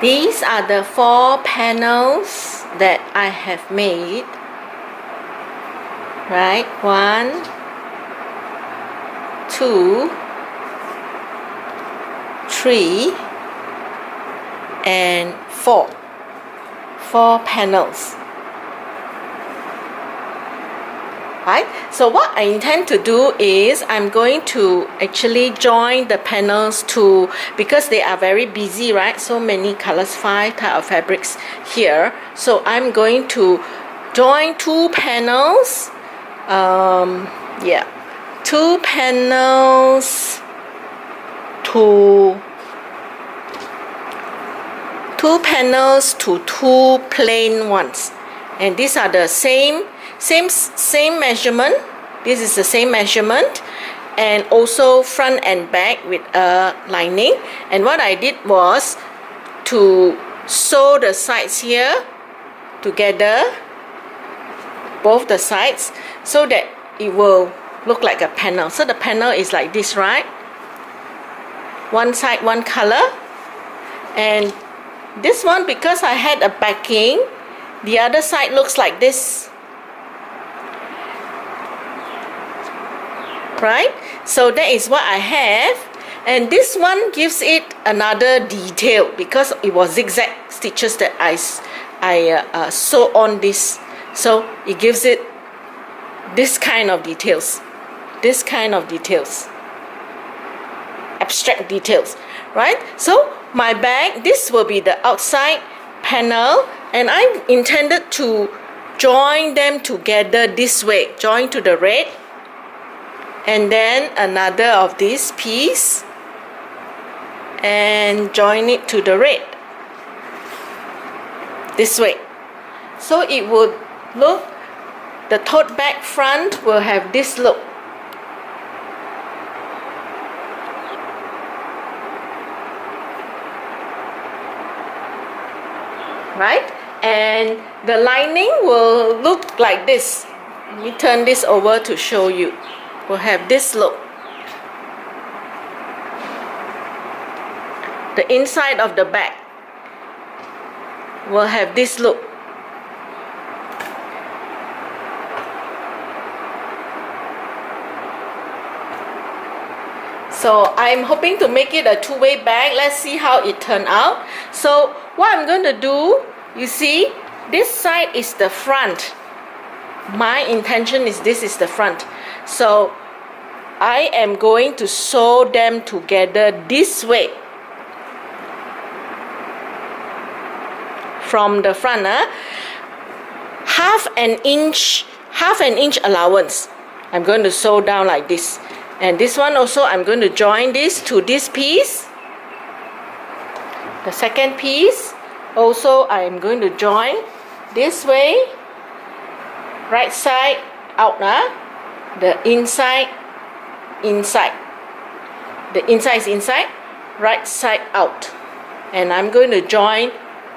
These are the 4 panels that I have made. Right, 1, 2, 3, and 4. 4 panels. Right? So what I intend to do is I'm going to actually join the panels to, because they are very busy, right? So many colors, 5 type of fabrics here. So I'm going to join 2 panels. 2 panels to 2 plain ones, and these are the same measurement. This is the same measurement, and also front and back with a lining. And what I did was to sew the sides here together, both the sides, so that it will look like a panel. So the panel is like this, right? One side, one color. And this one, because I had a backing, the other side looks like this. Right? So that is what I have. And this one gives it another detail because it was zigzag stitches that I sew on this. So it gives it this kind of details. This kind of details. Abstract details. Right? So my bag, this will be the outside panel, and I intended to join them together this way. Join to the red, and then another of this piece, and join it to the red. This way. So it would look, the tote bag front will have this look. Right? And the lining will look like this. Let me turn this over to show you. Will have this look. The inside of the bag will have this look. So I'm hoping to make it a two-way bag. Let's see how it turned out. So what I'm going to do, you see, this side is the front. My intention is this is the front. So I am going to sew them together this way. From the front, half an inch allowance. I'm going to sew down like this. And this one also, I'm going to join this to this piece. The second piece also I'm going to join this way. Right side out, the inside. The inside is inside, right side out. And I'm going to join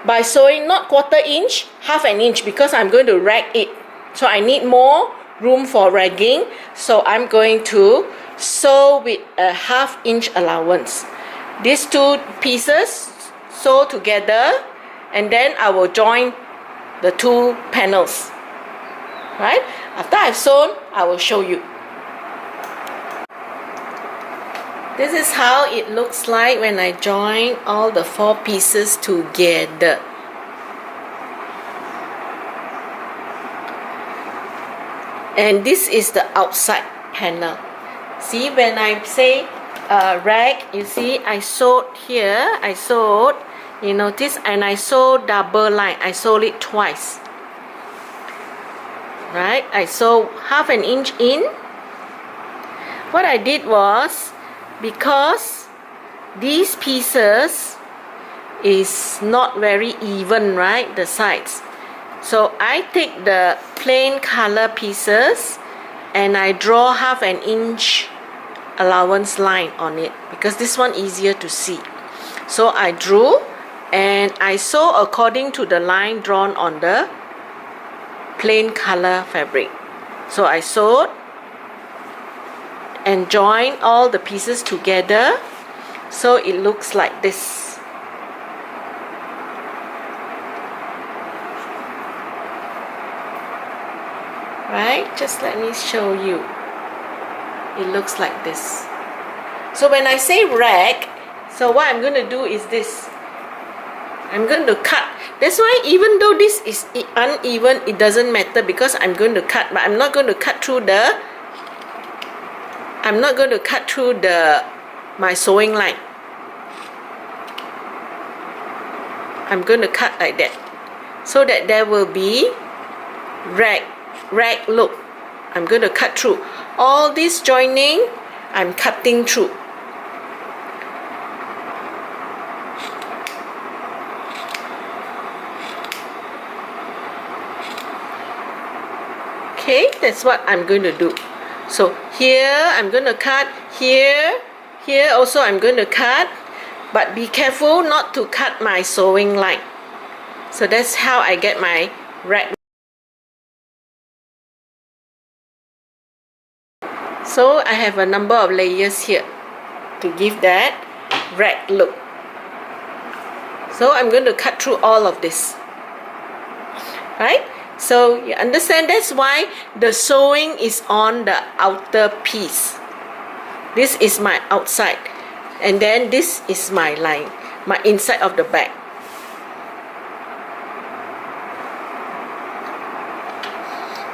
by sewing not 1/4 inch, half an inch, because I'm going to rag it. So I need more room for ragging. So I'm going to sew with a 1/2 inch allowance. These 2 pieces sew together, and then I will join the 2 panels. Right? After I've sewn, I will show you. This is how it looks like when I join all the 4 pieces together. And this is the outside panel. See, when I say rag, you see I sewed here, you notice, and I sewed double line. I sewed it twice. Right? I sewed 1/2 inch in. What I did was, because these pieces is not very even, right, the sides, so I take the plain color pieces and I draw 1/2 inch allowance line on it, because this one easier to see. So I drew and I sew according to the line drawn on the plain color fabric. So I sewed and join all the pieces together, so it looks like this. right? Just let me show you. It looks like this. So when I say rack, so what I'm going to do is this. I'm going to cut. That's why even though this is uneven, it doesn't matter because I'm going to cut, but I'm not going to cut through my sewing line. I'm going to cut like that so that there will be rag look. I'm going to cut through. All this joining, I'm cutting through. Okay, that's what I'm going to do. So here I'm going to cut, here also I'm going to cut, but be careful not to cut my sewing line. So that's how I get my rag. So I have a number of layers here to give that rag look. So I'm going to cut through all of this, right? So you understand that's why the sewing is on the outer piece. This is my outside, and then this is my line, my inside of the bag.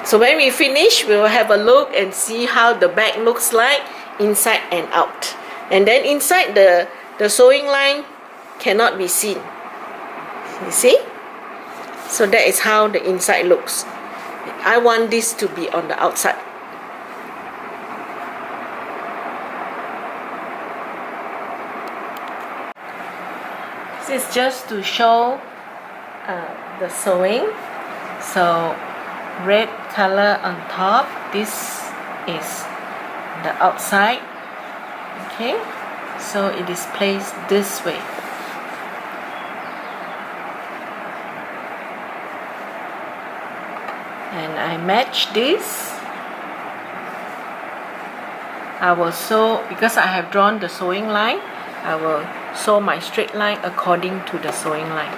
So when we finish, we will have a look and see how the bag looks like inside and out. And then inside the sewing line cannot be seen. You see? So that is how the inside looks. I want this to be on the outside. This is just to show the sewing. So red color on top, this is the outside. Okay, so it is placed this way. And I match this. I will sew, because I have drawn the sewing line, I will sew my straight line according to the sewing line.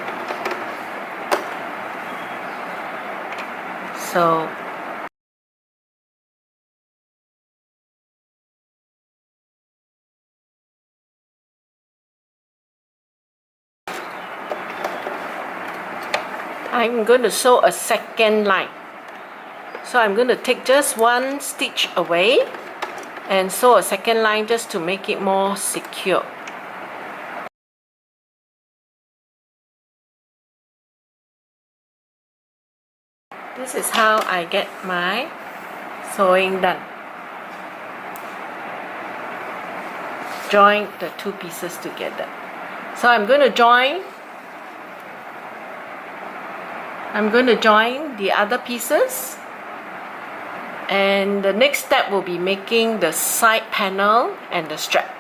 So I'm going to sew a second line. So I'm going to take just one stitch away and sew a second line just to make it more secure. This is how I get my sewing done. Join the two pieces together. So I'm going to join the other pieces, and the next step will be making the side panel and the strap.